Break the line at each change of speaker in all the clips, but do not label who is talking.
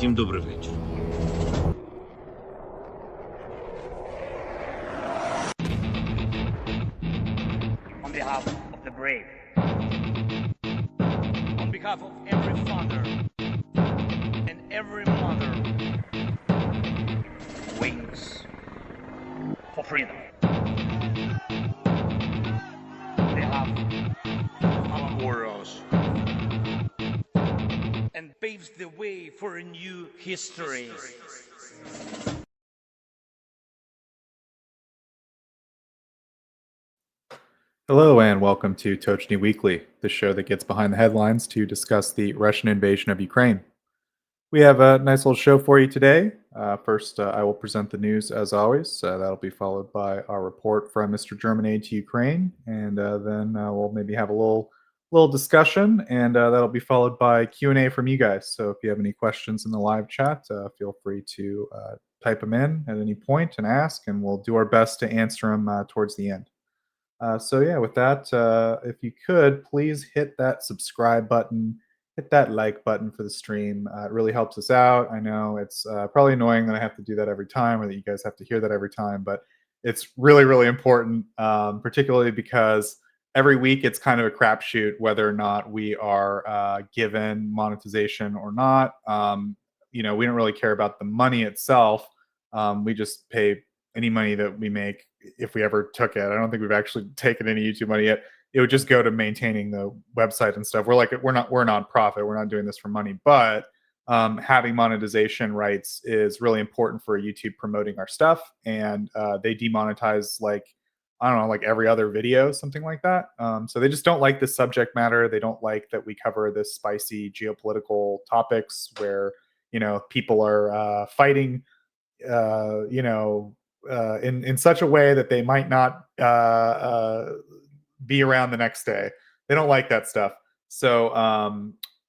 Всім добрий вечір.
On behalf of the brave, on behalf of every father and every mother who waits for freedom, on behalf of our warriors, and paves the way for a new history.
Hello and welcome to Tochnyi Weekly, the show that gets behind the headlines to discuss the Russian invasion of Ukraine. We have a nice little show for you today. First, I will present the news as always. That'll be followed by our report from Mr. German Aid to Ukraine, and then we'll maybe have a little discussion, and that'll be followed by Q&A from you guys. So if you have any questions in the live chat, feel free to type them in at any point and ask, and we'll do our best to answer them towards the end. With that, if you could, please hit that subscribe button, hit that like button for the stream. It really helps us out. I know it's probably annoying that I have to do that every time, or that you guys have to hear that every time, but it's really, really important, particularly because every week it's kind of a crapshoot whether or not we are given monetization or not. We don't really care about the money itself. We just pay any money that we make if we ever took it. I don't think we've actually taken any YouTube money yet. It would just go to maintaining the website and stuff. We're a nonprofit. We're not doing this for money, but having monetization rights is really important for YouTube promoting our stuff. And they demonetize like every other video, something like that. So they just don't like the subject matter. They don't like that we cover this spicy geopolitical topics where, people are fighting, in such a way that they might not be around the next day. They don't like that stuff. So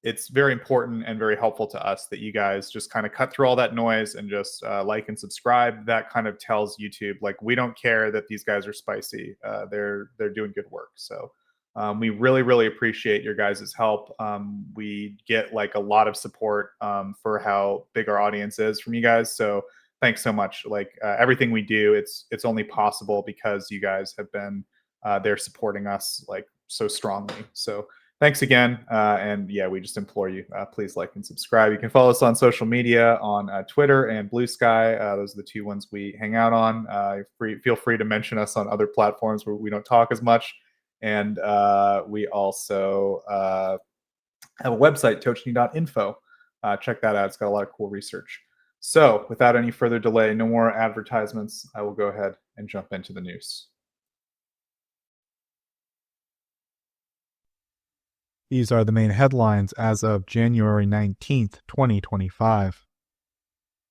it's very important and very helpful to us that you guys just kind of cut through all that noise and just like and subscribe. That kind of tells YouTube, like, we don't care that these guys are spicy. They're doing good work. So we really, really appreciate your guys' help. We get like a lot of support for how big our audience is from you guys. So thanks so much. Everything we do, it's only possible because you guys have been there supporting us like so strongly. So thanks again. And yeah, we just implore you, please like and subscribe. You can follow us on social media on Twitter and Blue Sky. Those are the two ones we hang out on. Feel free to mention us on other platforms where we don't talk as much. And we also have a website, tochnyi.info. Check that out. It's got a lot of cool research. So without any further delay, no more advertisements, I will go ahead and jump into the news. These are the main headlines as of January 19th, 2025.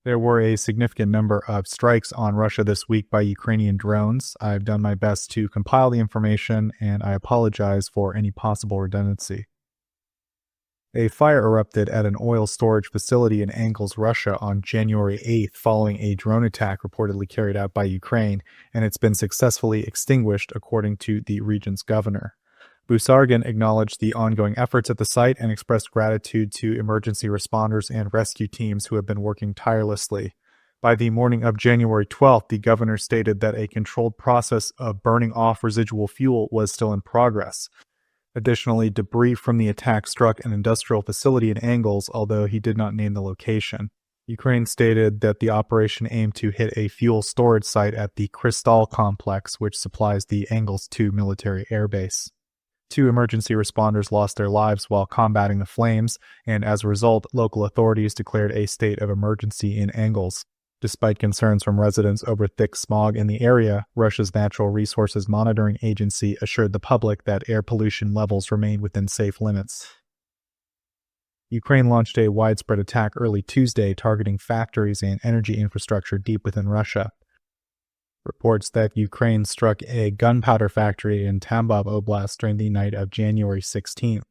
There were a significant number of strikes on Russia this week by Ukrainian drones. I've done my best to compile the information, and I apologize for any possible redundancy. A fire erupted at an oil storage facility in Engels, Russia on January 8th following a drone attack reportedly carried out by Ukraine, and it's been successfully extinguished according to the region's governor. Busargin acknowledged the ongoing efforts at the site and expressed gratitude to emergency responders and rescue teams who have been working tirelessly. By the morning of January 12th, the governor stated that a controlled process of burning off residual fuel was still in progress. Additionally, debris from the attack struck an industrial facility in Engels, although he did not name the location. Ukraine stated that the operation aimed to hit a fuel storage site at the Krystal complex, which supplies the Engels 2 military airbase. 2 emergency responders lost their lives while combating the flames, and as a result, local authorities declared a state of emergency in Engels. Despite concerns from residents over thick smog in the area, Russia's Natural Resources Monitoring Agency assured the public that air pollution levels remain within safe limits. Ukraine launched a widespread attack early Tuesday targeting factories and energy infrastructure deep within Russia. Reports that Ukraine struck a gunpowder factory in Tambov Oblast during the night of January 16th.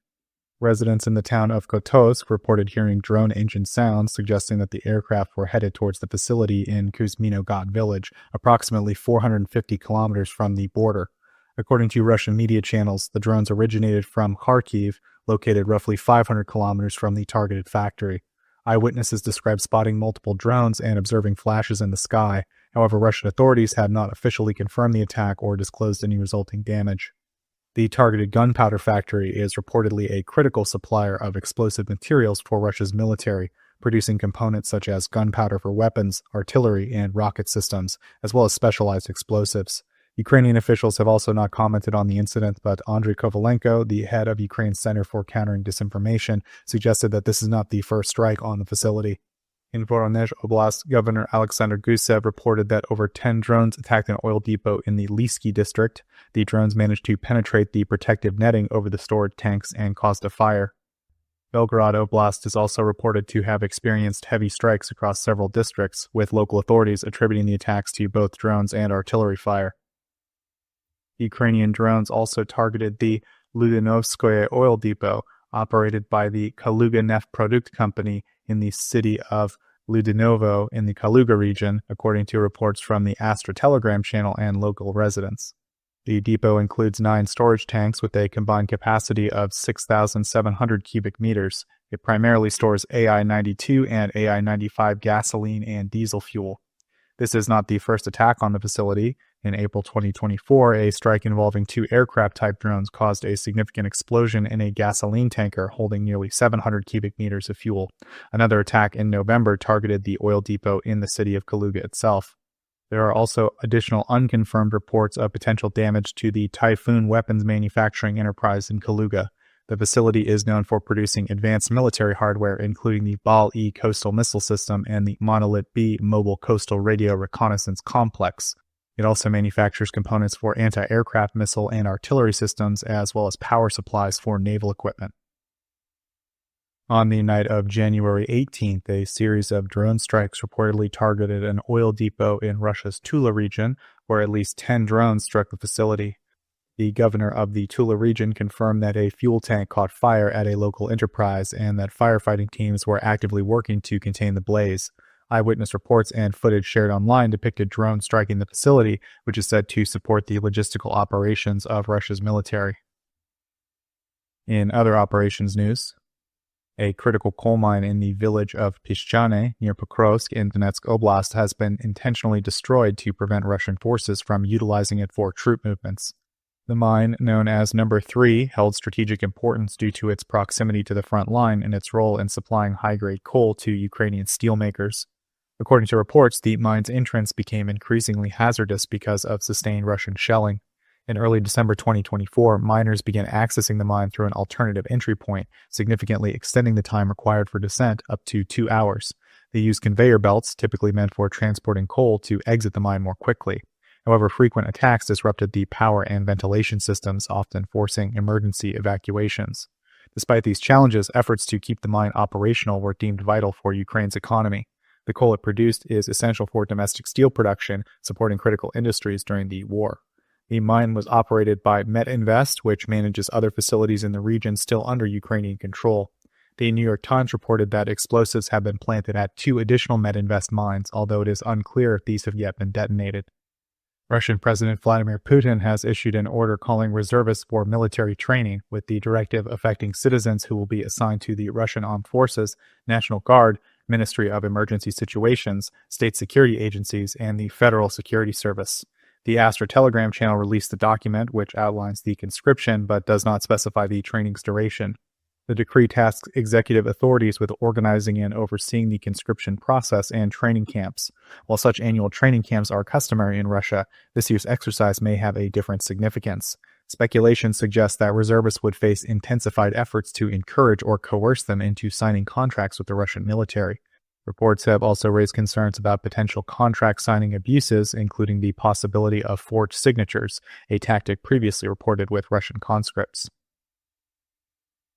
Residents in the town of Kotovsk reported hearing drone engine sounds, suggesting that the aircraft were headed towards the facility in Kuzminogod village, approximately 450 kilometers from the border. According to Russian media channels, the drones originated from Kharkiv, located roughly 500 kilometers from the targeted factory. Eyewitnesses described spotting multiple drones and observing flashes in the sky. However, Russian authorities have not officially confirmed the attack or disclosed any resulting damage. The targeted gunpowder factory is reportedly a critical supplier of explosive materials for Russia's military, producing components such as gunpowder for weapons, artillery, and rocket systems, as well as specialized explosives. Ukrainian officials have also not commented on the incident, but Andriy Kovalenko, the head of Ukraine's Center for Countering Disinformation, suggested that this is not the first strike on the facility. In Voronezh Oblast, Governor Alexander Gusev reported that over 10 drones attacked an oil depot in the Lysky district. The drones managed to penetrate the protective netting over the stored tanks and caused a fire. Belgorod Oblast is also reported to have experienced heavy strikes across several districts, with local authorities attributing the attacks to both drones and artillery fire. Ukrainian drones also targeted the Ludinovskoye oil depot, operated by the Kaluga Neftprodukt company in the city of Ludinovo in the Kaluga region, according to reports from the Astra Telegram channel and local residents. The depot includes 9 storage tanks with a combined capacity of 6,700 cubic meters. It primarily stores AI-92 and AI-95 gasoline and diesel fuel. This is not the first attack on the facility. In April 2024, a strike involving 2 aircraft-type drones caused a significant explosion in a gasoline tanker holding nearly 700 cubic meters of fuel. Another attack in November targeted the oil depot in the city of Kaluga itself. There are also additional unconfirmed reports of potential damage to the Typhoon weapons manufacturing enterprise in Kaluga. The facility is known for producing advanced military hardware, including the Bal-E coastal missile system and the Monolith B mobile coastal radio reconnaissance complex. It also manufactures components for anti-aircraft missile and artillery systems, as well as power supplies for naval equipment. On the night of January 18th, a series of drone strikes reportedly targeted an oil depot in Russia's Tula region, where at least 10 drones struck the facility. The governor of the Tula region confirmed that a fuel tank caught fire at a local enterprise and that firefighting teams were actively working to contain the blaze. Eyewitness reports and footage shared online depicted drones striking the facility, which is said to support the logistical operations of Russia's military. In other operations news, a critical coal mine in the village of Pishchane near Pokrovsk in Donetsk Oblast has been intentionally destroyed to prevent Russian forces from utilizing it for troop movements. The mine, known as Number 3, held strategic importance due to its proximity to the front line and its role in supplying high-grade coal to Ukrainian steelmakers. According to reports, the mine's entrance became increasingly hazardous because of sustained Russian shelling. In early December 2024, miners began accessing the mine through an alternative entry point, significantly extending the time required for descent up to 2 hours. They used conveyor belts, typically meant for transporting coal, to exit the mine more quickly. However, frequent attacks disrupted the power and ventilation systems, often forcing emergency evacuations. Despite these challenges, efforts to keep the mine operational were deemed vital for Ukraine's economy. The coal it produced is essential for domestic steel production, supporting critical industries during the war. The mine was operated by Metinvest, which manages other facilities in the region still under Ukrainian control. The New York Times reported that explosives have been planted at 2 additional Metinvest mines, although it is unclear if these have yet been detonated. Russian President Vladimir Putin has issued an order calling reservists for military training, with the directive affecting citizens who will be assigned to the Russian Armed Forces, National Guard, Ministry of Emergency Situations, state security agencies, and the Federal Security Service. The Astra Telegram channel released the document, which outlines the conscription but does not specify the training's duration. The decree tasks executive authorities with organizing and overseeing the conscription process and training camps. While such annual training camps are customary in Russia, this year's exercise may have a different significance. Speculation suggests that reservists would face intensified efforts to encourage or coerce them into signing contracts with the Russian military. Reports have also raised concerns about potential contract signing abuses, including the possibility of forged signatures, a tactic previously reported with Russian conscripts.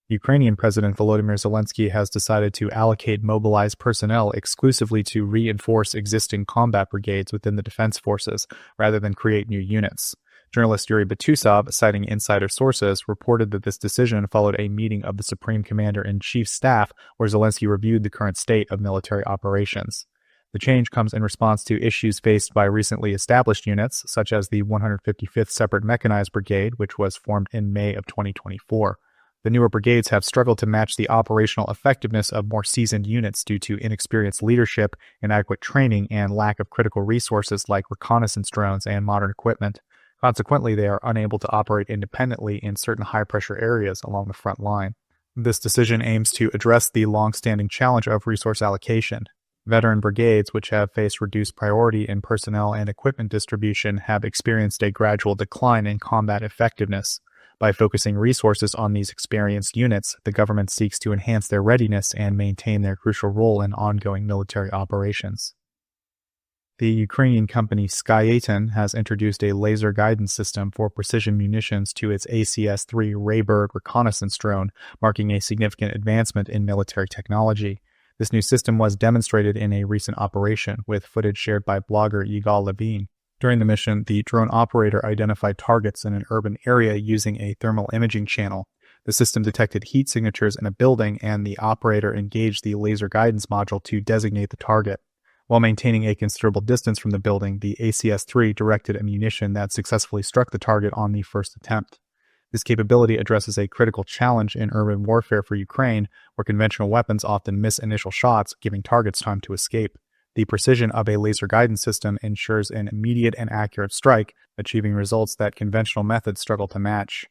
Ukrainian President Volodymyr Zelensky has decided to allocate mobilized personnel exclusively to reinforce existing combat brigades within the defense forces, rather than create new units. Journalist Yuri Butusov, citing insider sources, reported that this decision followed a meeting of the Supreme Commander-in-Chief's staff where Zelensky reviewed the current state of military operations. The change comes in response to issues faced by recently established units, such as the 155th Separate Mechanized Brigade, which was formed in May of 2024. The newer brigades have struggled to match the operational effectiveness of more seasoned units due to inexperienced leadership, inadequate training, and lack of critical resources like reconnaissance drones and modern equipment. Consequently, they are unable to operate independently in certain high-pressure areas along the front line. This decision aims to address the long-standing challenge of resource allocation. Veteran brigades, which have faced reduced priority in personnel and equipment distribution, have experienced a gradual decline in combat effectiveness. By focusing resources on these experienced units, the government seeks to enhance their readiness and maintain their crucial role in ongoing military operations. The Ukrainian company Skyetan has introduced a laser guidance system for precision munitions to its ACS-3 Raybird reconnaissance drone, marking a significant advancement in military technology. This new system was demonstrated in a recent operation, with footage shared by blogger Yigal Levine. During the mission, the drone operator identified targets in an urban area using a thermal imaging channel. The system detected heat signatures in a building, and the operator engaged the laser guidance module to designate the target. While maintaining a considerable distance from the building, the ACS-3 directed a munition that successfully struck the target on the first attempt. This capability addresses a critical challenge in urban warfare for Ukraine, where conventional weapons often miss initial shots, giving targets time to escape. The precision of a laser guidance system ensures an immediate and accurate strike, achieving results that conventional methods struggle to match.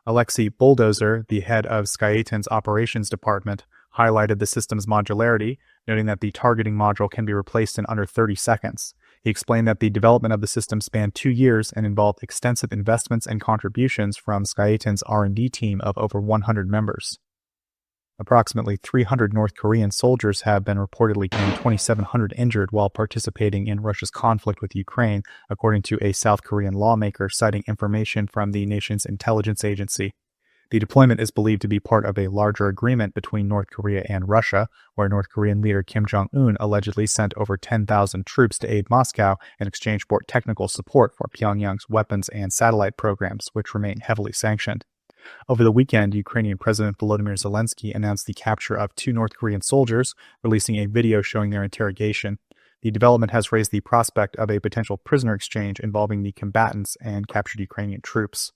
Alexei Bulldozer, the head of Skyetan's operations department, highlighted the system's modularity, noting that the targeting module can be replaced in under 30 seconds. He explained that the development of the system spanned 2 years and involved extensive investments and contributions from Skyetan's R&D team of over 100 members. Approximately 300 North Korean soldiers have been reportedly killed and 2,700 injured while participating in Russia's conflict with Ukraine, according to a South Korean lawmaker citing information from the nation's intelligence agency. The deployment is believed to be part of a larger agreement between North Korea and Russia, where North Korean leader Kim Jong-un allegedly sent over 10,000 troops to aid Moscow in exchange for technical support for Pyongyang's weapons and satellite programs, which remain heavily sanctioned. Over the weekend, Ukrainian President Volodymyr Zelensky announced the capture of 2 North Korean soldiers, releasing a video showing their interrogation. The development has raised the prospect of a potential prisoner exchange involving the combatants and captured Ukrainian troops.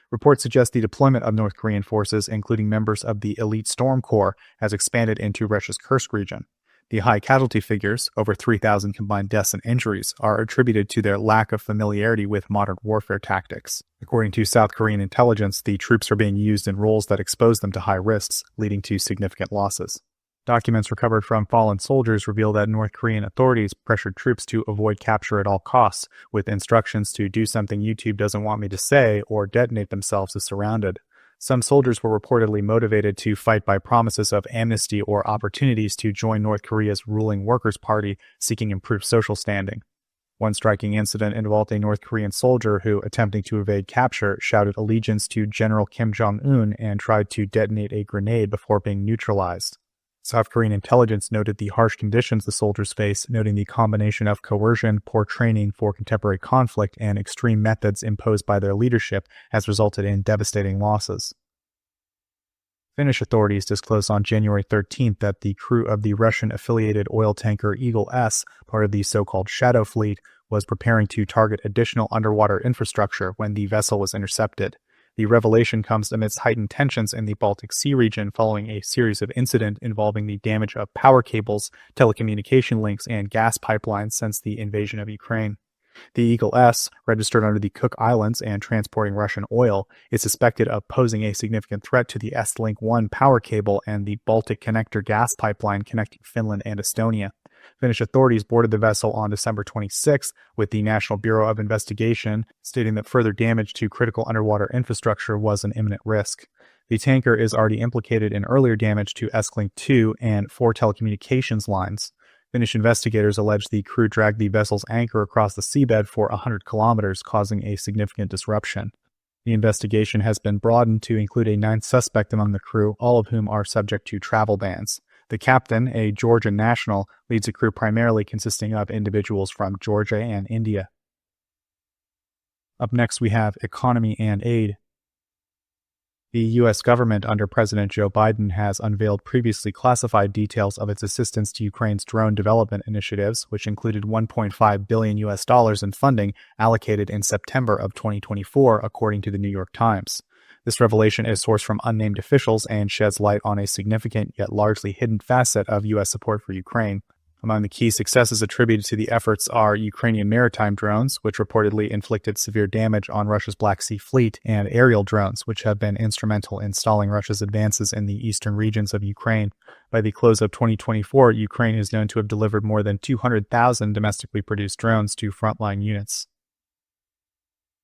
Reports suggest the deployment of North Korean forces, including members of the elite Storm Corps, has expanded into Russia's Kursk region. The high casualty figures, over 3,000 combined deaths and injuries, are attributed to their lack of familiarity with modern warfare tactics. According to South Korean intelligence, the troops are being used in roles that expose them to high risks, leading to significant losses. Documents recovered from fallen soldiers reveal that North Korean authorities pressured troops to avoid capture at all costs, with instructions to do something YouTube doesn't want me to say or detonate themselves if surrounded. Some soldiers were reportedly motivated to fight by promises of amnesty or opportunities to join North Korea's ruling Workers' Party, seeking improved social standing. One striking incident involved a North Korean soldier who, attempting to evade capture, shouted allegiance to General Kim Jong-un and tried to detonate a grenade before being neutralized. South Korean intelligence noted the harsh conditions the soldiers face, noting the combination of coercion, poor training for contemporary conflict, and extreme methods imposed by their leadership has resulted in devastating losses. Finnish authorities disclosed on January 13th that the crew of the Russian-affiliated oil tanker Eagle S, part of the so-called Shadow Fleet, was preparing to target additional underwater infrastructure when the vessel was intercepted. The revelation comes amidst heightened tensions in the Baltic Sea region following a series of incidents involving the damage of power cables, telecommunication links, and gas pipelines since the invasion of Ukraine. The Eagle S, registered under the Cook Islands and transporting Russian oil, is suspected of posing a significant threat to the Estlink 1 power cable and the Baltic Connector gas pipeline connecting Finland and Estonia. Finnish authorities boarded the vessel on December 26, with the National Bureau of Investigation stating that further damage to critical underwater infrastructure was an imminent risk. The tanker is already implicated in earlier damage to Estlink 2 and 4 telecommunications lines. Finnish investigators allege the crew dragged the vessel's anchor across the seabed for 100 kilometers, causing a significant disruption. The investigation has been broadened to include a 9th suspect among the crew, all of whom are subject to travel bans. The captain, a Georgian national, leads a crew primarily consisting of individuals from Georgia and India. Up next, we have economy and aid. The U.S. government under President Joe Biden has unveiled previously classified details of its assistance to Ukraine's drone development initiatives, which included $1.5 billion in funding allocated in September of 2024, according to the New York Times. This revelation is sourced from unnamed officials and sheds light on a significant yet largely hidden facet of U.S. support for Ukraine. Among the key successes attributed to the efforts are Ukrainian maritime drones, which reportedly inflicted severe damage on Russia's Black Sea Fleet, and aerial drones, which have been instrumental in stalling Russia's advances in the eastern regions of Ukraine. By the close of 2024, Ukraine is known to have delivered more than 200,000 domestically produced drones to frontline units.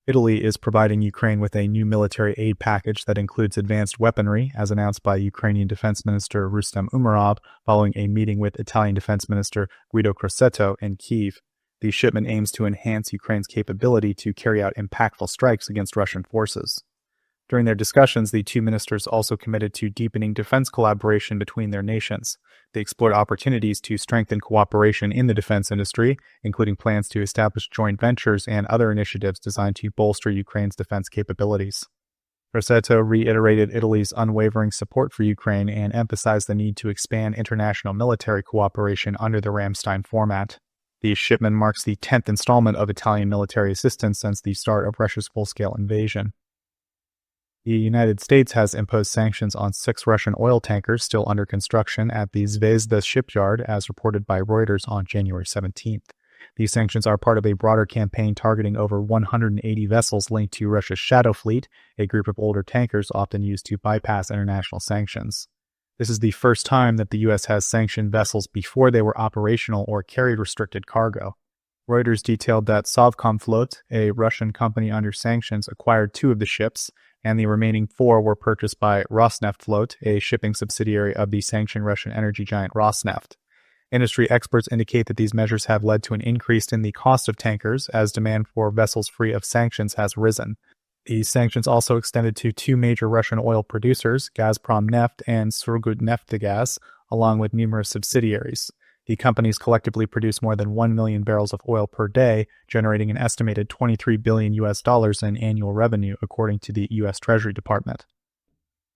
Italy is providing Ukraine with a new military aid package that includes advanced weaponry, as announced by Ukrainian Defense Minister Rustem Umerov following a meeting with Italian Defense Minister Guido Crosetto in Kyiv. The shipment aims to enhance Ukraine's capability to carry out impactful strikes against Russian forces. During their discussions, the two ministers also committed to deepening defense collaboration between their nations. They explored opportunities to strengthen cooperation in the defense industry, including plans to establish joint ventures and other initiatives designed to bolster Ukraine's defense capabilities. Crosetto reiterated Italy's unwavering support for Ukraine and emphasized the need to expand international military cooperation under the Ramstein format. The shipment marks the 10th installment of Italian military assistance since the start of Russia's full-scale invasion. The United States has imposed sanctions on 6 Russian oil tankers still under construction at the Zvezda shipyard, as reported by Reuters on January 17th. These sanctions are part of a broader campaign targeting over 180 vessels linked to Russia's Shadow Fleet, a group of older tankers often used to bypass international sanctions. This is the first time that the U.S. has sanctioned vessels before they were operational or carried restricted cargo. Reuters detailed that Sovcomflot, a Russian company under sanctions, acquired 2 of the ships, and the remaining 4 were purchased by Rosneftflot, a shipping subsidiary of the sanctioned Russian energy giant Rosneft. Industry experts indicate that these measures have led to an increase in the cost of tankers as demand for vessels free of sanctions has risen. These sanctions also extended to 2 major Russian oil producers, Gazprom Neft and Surgutneftgaz, along with numerous subsidiaries. The companies collectively produce more than 1 million barrels of oil per day, generating an estimated $23 billion in annual revenue, according to the U.S. Treasury Department.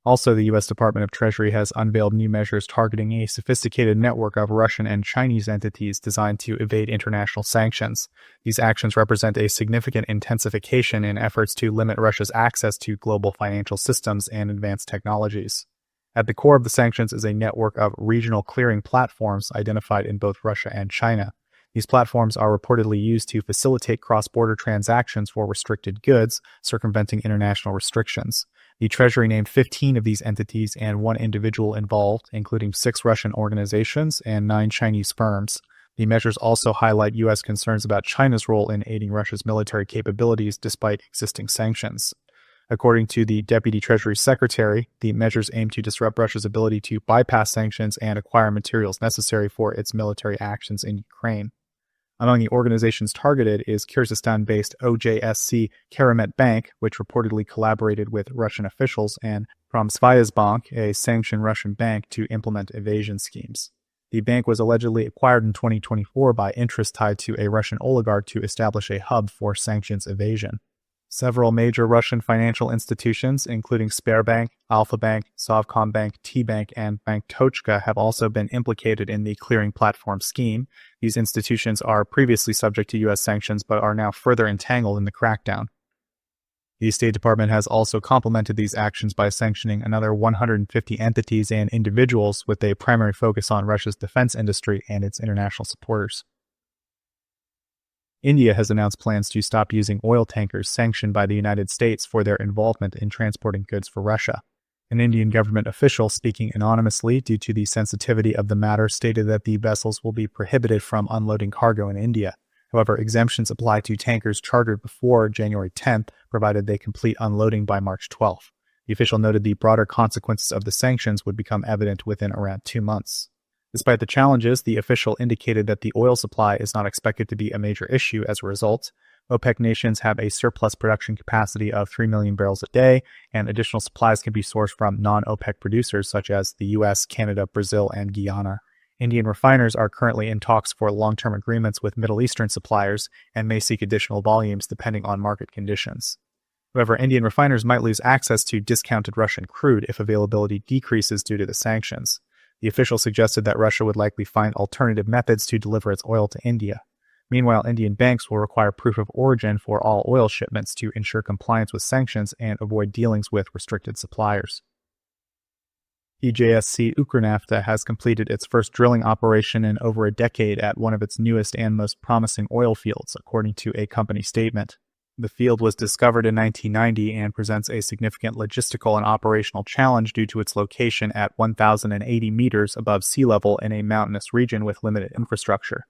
Also, the U.S. Department of Treasury has unveiled new measures targeting a sophisticated network of Russian and Chinese entities designed to evade international sanctions. These actions represent a significant intensification in efforts to limit Russia's access to global financial systems and advanced technologies. At the core of the sanctions is a network of regional clearing platforms identified in both Russia and China. These platforms are reportedly used to facilitate cross-border transactions for restricted goods, circumventing international restrictions. The Treasury named 15 of these entities and 1 individual involved, including 6 Russian organizations and 9 Chinese firms. The measures also highlight U.S. concerns about China's role in aiding Russia's military capabilities despite existing sanctions. According to the Deputy Treasury Secretary, the measures aim to disrupt Russia's ability to bypass sanctions and acquire materials necessary for its military actions in Ukraine. Among the organizations targeted is Kyrgyzstan-based OJSC Karamet Bank, which reportedly collaborated with Russian officials, and Pромsvязьbank, a sanctioned Russian bank, to implement evasion schemes. The bank was allegedly acquired in 2024 by interests tied to a Russian oligarch to establish a hub for sanctions evasion. Several major Russian financial institutions, including Sberbank, Alfa-Bank, Sovcombank, T-Bank, and Bank Tochka, have also been implicated in the clearing platform scheme. These institutions are previously subject to U.S. sanctions but are now further entangled in the crackdown. The State Department has also complemented these actions by sanctioning another 150 entities and individuals with a primary focus on Russia's defense industry and its international supporters. India has announced plans to stop using oil tankers sanctioned by the United States for their involvement in transporting goods for Russia. An Indian government official speaking anonymously due to the sensitivity of the matter stated that the vessels will be prohibited from unloading cargo in India. However, exemptions apply to tankers chartered before January 10th, provided they complete unloading by March 12th. The official noted the broader consequences of the sanctions would become evident within around 2 months. Despite the challenges, the official indicated that the oil supply is not expected to be a major issue as a result. OPEC nations have a surplus production capacity of 3 million barrels a day, and additional supplies can be sourced from non-OPEC producers such as the US, Canada, Brazil, and Guyana. Indian refiners are currently in talks for long-term agreements with Middle Eastern suppliers and may seek additional volumes depending on market conditions. However, Indian refiners might lose access to discounted Russian crude if availability decreases due to the sanctions. The official suggested that Russia would likely find alternative methods to deliver its oil to India. Meanwhile, Indian banks will require proof of origin for all oil shipments to ensure compliance with sanctions and avoid dealings with restricted suppliers. EJSC Ukernafta has completed its first drilling operation in over a decade at one of its newest and most promising oil fields, according to a company statement. The field was discovered in 1990 and presents a significant logistical and operational challenge due to its location at 1,080 meters above sea level in a mountainous region with limited infrastructure.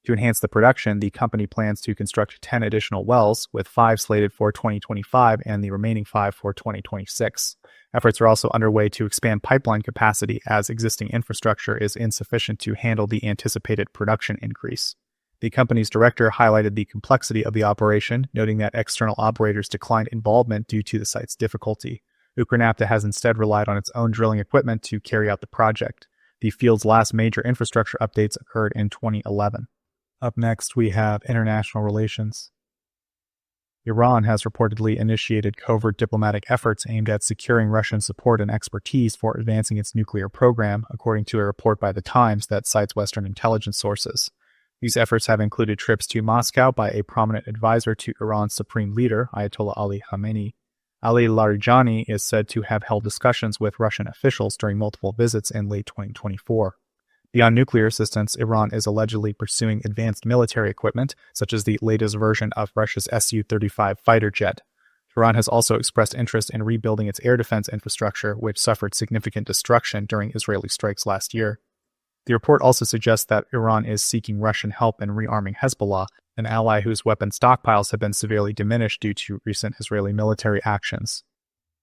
To enhance the production, the company plans to construct 10 additional wells, with 5 slated for 2025 and the remaining 5 for 2026. Efforts are also underway to expand pipeline capacity as existing infrastructure is insufficient to handle the anticipated production increase. The company's director highlighted the complexity of the operation, noting that external operators declined involvement due to the site's difficulty. Ukernafta has instead relied on its own drilling equipment to carry out the project. The field's last major infrastructure updates occurred in 2011. Up next, we have international relations. Iran has reportedly initiated covert diplomatic efforts aimed at securing Russian support and expertise for advancing its nuclear program, according to a report by The Times that cites Western intelligence sources. These efforts have included trips to Moscow by a prominent advisor to Iran's supreme leader, Ayatollah Ali Khamenei. Ali Larijani is said to have held discussions with Russian officials during multiple visits in late 2024. Beyond nuclear assistance, Iran is allegedly pursuing advanced military equipment, such as the latest version of Russia's Su-35 fighter jet. Iran has also expressed interest in rebuilding its air defense infrastructure, which suffered significant destruction during Israeli strikes last year. The report also suggests that Iran is seeking Russian help in rearming Hezbollah, an ally whose weapon stockpiles have been severely diminished due to recent Israeli military actions.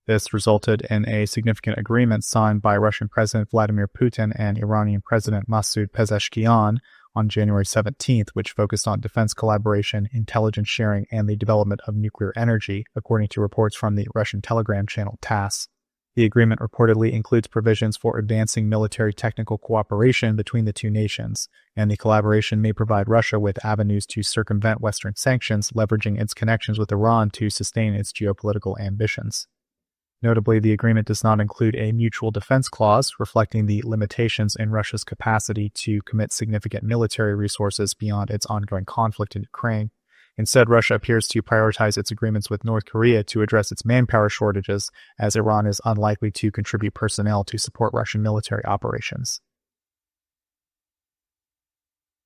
This resulted in a significant agreement signed by Russian President Vladimir Putin and Iranian President Masoud Pezeshkian on January 17th, which focused on defense collaboration, intelligence sharing, and the development of nuclear energy, according to reports from the Russian Telegram channel TASS. The agreement reportedly includes provisions for advancing military technical cooperation between the two nations, and the collaboration may provide Russia with avenues to circumvent Western sanctions, leveraging its connections with Iran to sustain its geopolitical ambitions. Notably, the agreement does not include a mutual defense clause, reflecting the limitations in Russia's capacity to commit significant military resources beyond its ongoing conflict in Ukraine. Instead, Russia appears to prioritize its agreements with North Korea to address its manpower shortages, as Iran is unlikely to contribute personnel to support Russian military operations.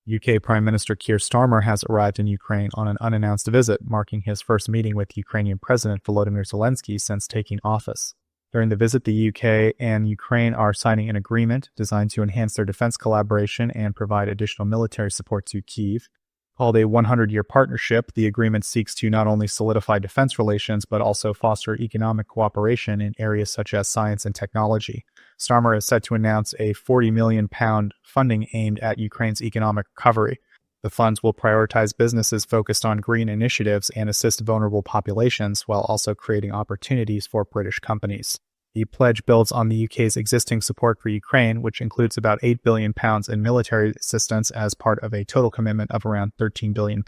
UK Prime Minister Keir Starmer has arrived in Ukraine on an unannounced visit, marking his first meeting with Ukrainian President Volodymyr Zelensky since taking office. During the visit, the UK and Ukraine are signing an agreement designed to enhance their defense collaboration and provide additional military support to Kyiv. Called a 100-year partnership, the agreement seeks to not only solidify defense relations, but also foster economic cooperation in areas such as science and technology. Starmer is set to announce a £40 million funding aimed at Ukraine's economic recovery. The funds will prioritize businesses focused on green initiatives and assist vulnerable populations, while also creating opportunities for British companies. The pledge builds on the UK's existing support for Ukraine, which includes about £8 billion in military assistance as part of a total commitment of around £13 billion.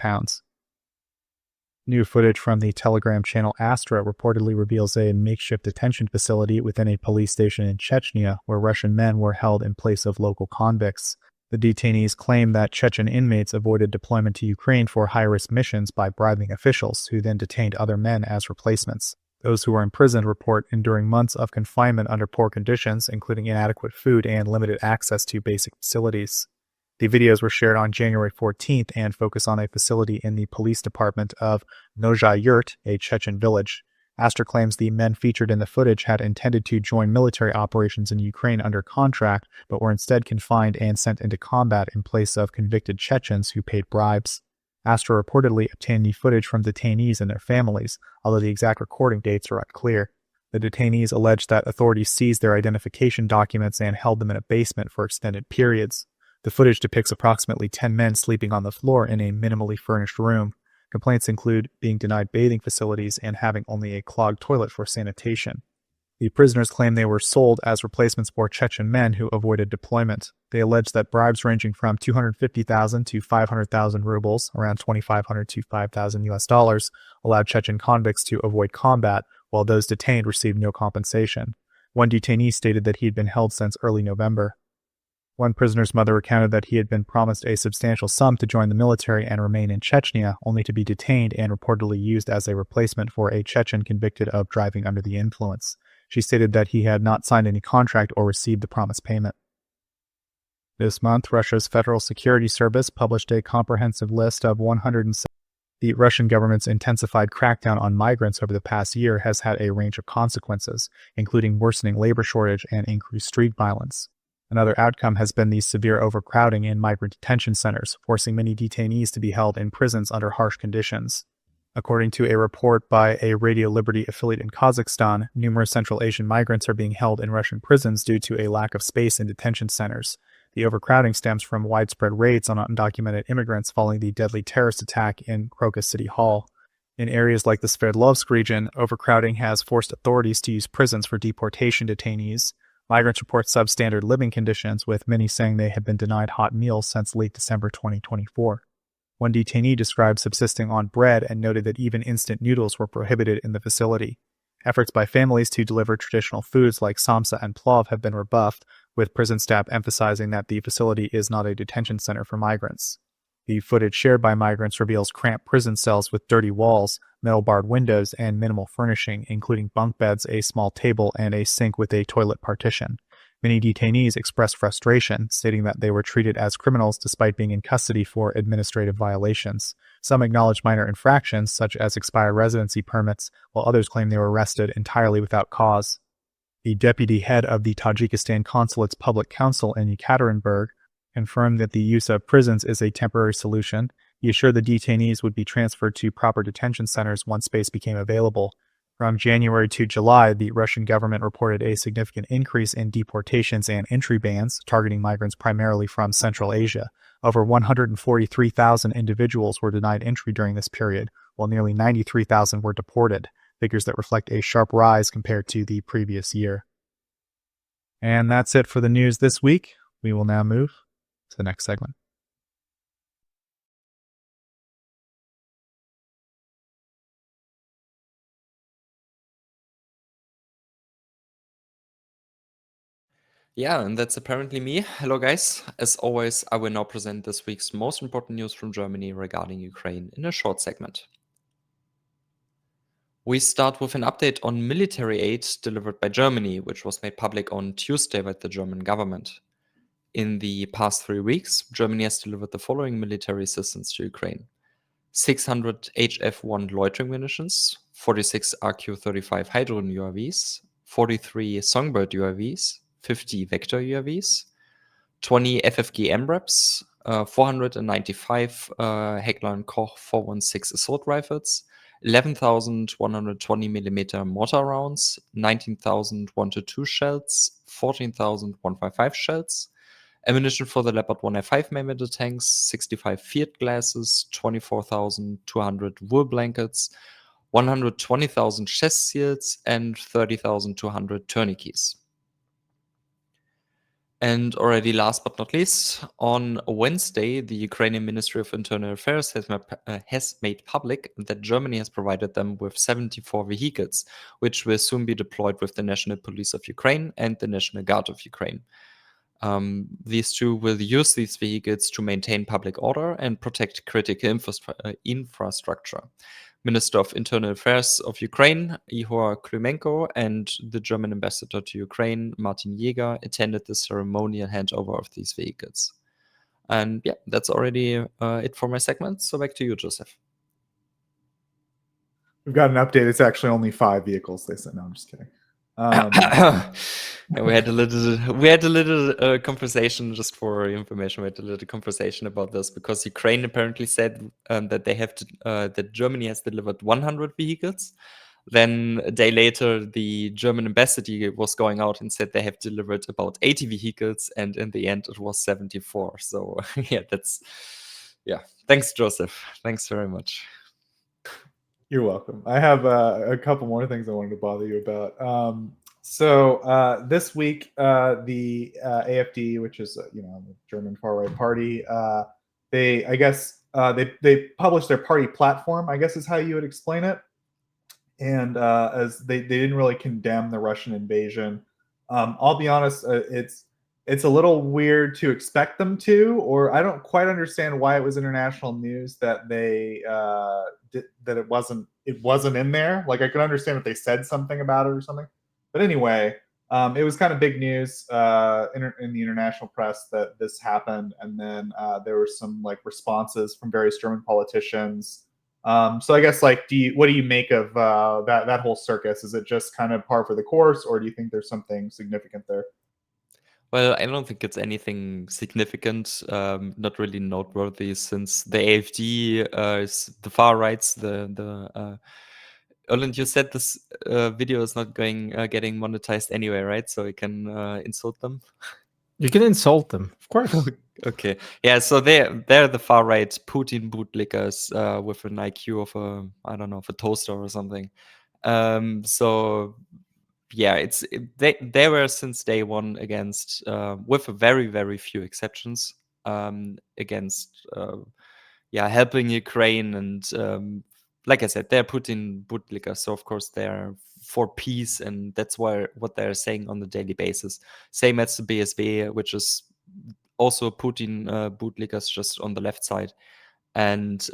New footage from the Telegram channel Astra reportedly reveals a makeshift detention facility within a police station in Chechnya, where Russian men were held in place of local convicts. The detainees claim that Chechen inmates avoided deployment to Ukraine for high-risk missions by bribing officials, who then detained other men as replacements. Those who were imprisoned report enduring months of confinement under poor conditions, including inadequate food and limited access to basic facilities. The videos were shared on January 14th and focus on a facility in the police department of Noja Yurt, a Chechen village. Astra claims the men featured in the footage had intended to join military operations in Ukraine under contract, but were instead confined and sent into combat in place of convicted Chechens who paid bribes. Astra reportedly obtained the footage from detainees and their families, although the exact recording dates are unclear. The detainees alleged that authorities seized their identification documents and held them in a basement for extended periods. The footage depicts approximately 10 men sleeping on the floor in a minimally furnished room. Complaints include being denied bathing facilities and having only a clogged toilet for sanitation. The prisoners claim they were sold as replacements for Chechen men who avoided deployment. They allege that bribes ranging from 250,000 to 500,000 rubles, around 2,500 to 5,000 US dollars, allowed Chechen convicts to avoid combat, while those detained received no compensation. One detainee stated that he had been held since early November. One prisoner's mother recounted that he had been promised a substantial sum to join the military and remain in Chechnya, only to be detained and reportedly used as a replacement for a Chechen convicted of driving under the influence. She stated that he had not signed any contract or received the promised payment. This month, Russia's Federal Security Service published a comprehensive list of 107. The Russian government's intensified crackdown on migrants over the past year has had a range of consequences, including worsening labor shortage and increased street violence. Another outcome has been the severe overcrowding in migrant detention centers, forcing many detainees to be held in prisons under harsh conditions. According to a report by a Radio Liberty affiliate in Kazakhstan, numerous Central Asian migrants are being held in Russian prisons due to a lack of space in detention centers. The overcrowding stems from widespread raids on undocumented immigrants following the deadly terrorist attack in Crocus City Hall. In areas like the Sverdlovsk region, overcrowding has forced authorities to use prisons for deportation detainees. Migrants report substandard living conditions, with many saying they have been denied hot meals since late December 2024. One detainee described subsisting on bread and noted that even instant noodles were prohibited in the facility. Efforts by families to deliver traditional foods like samsa and plov have been rebuffed, with prison staff emphasizing that the facility is not a detention center for migrants. The footage shared by migrants reveals cramped prison cells with dirty walls, metal-barred windows, and minimal furnishing, including bunk beds, a small table, and a sink with a toilet partition. Many detainees expressed frustration, stating that they were treated as criminals despite being in custody for administrative violations. Some acknowledged minor infractions, such as expired residency permits, while others claimed they were arrested entirely without cause. The deputy head of the Tajikistan consulate's public council in Yekaterinburg confirmed that the use of prisons is a temporary solution. He assured the detainees would be transferred to proper detention centers once space became available. From January to July, the Russian government reported a significant increase in deportations and entry bans, targeting migrants primarily from Central Asia. Over 143,000 individuals were denied entry during this period, while nearly 93,000 were deported, figures that reflect a sharp rise compared to the previous year. And that's it for the news this week. We will now move to the next segment.
Yeah, and that's apparently me. Hello, guys. As always, I will now present this week's most important news from Germany regarding Ukraine in a short segment. We start with an update on military aid delivered by Germany, which was made public on Tuesday by the German government. In the past 3 weeks, Germany has delivered the following military assistance to Ukraine: 600 HF-1 loitering munitions, 46 RQ-35 Hydron UAVs, 43 Songbird UAVs, 50 Vector UAVs, 20 FFG MRAPs, 495 Heckler & Koch 416 assault rifles, 11,120mm mortar rounds, 19,122 shells, 14,155 shells, ammunition for the Leopard 1A5mm tanks, 65 field glasses, 24,200 wool blankets, 120,000 chest seals, and 30,200 tourniquets. And already last but not least, on Wednesday, the Ukrainian Ministry of Internal Affairs has made public that Germany has provided them with 74 vehicles, which will soon be deployed with the National Police of Ukraine and the National Guard of Ukraine. These two will use these vehicles to maintain public order and protect critical infrastructure. Minister of Internal Affairs of Ukraine, Ihor Klimenko, and the German ambassador to Ukraine, Martin Jäger, attended the ceremonial handover of these vehicles. And yeah, that's already it for my segment. So back to you, Joseph.
We've got an update. It's actually only 5 vehicles, they said. No, I'm just kidding.
Yeah, we had a little conversation, just for information. We had a little conversation about this because Ukraine apparently said that they have that Germany has delivered 100 vehicles. Then a day later, the German embassy was going out and said they have delivered about 80 vehicles, and in the end, it was 74. So yeah. Thanks, Joseph. Thanks very much.
You're welcome. I have a couple more things I wanted to bother you about. So this week, the AfD, which is the German far right party, they published their party platform, I guess is how you would explain it. And as they didn't really condemn the Russian invasion. I'll be honest, it's it's a little weird to expect them to, or I don't quite understand why it was international news that they that it wasn't in there. Like I could understand if they said something about it or something, but anyway, it was kind of big news in the international press that this happened, and then there were some like responses from various German politicians. So I guess like, what do you make of that whole circus? Is it just kind of par for the course, or do you think there's something significant there?
Well, I don't think it's anything significant, not really noteworthy, since the AfD is the far rights. Erlend, you said this video is not getting monetized anyway, right? So we can insult them.
You can insult them, of course.
Okay, yeah. So they're the far right Putin bootlickers with an IQ of a toaster or something. So yeah, they were since day one against, with very very few exceptions, against helping Ukraine, and like I said, they're Putin bootlickers, so of course they're for peace, and that's what they're saying on a daily basis. Same as the BSV, which is also Putin bootlickers, just on the left side, and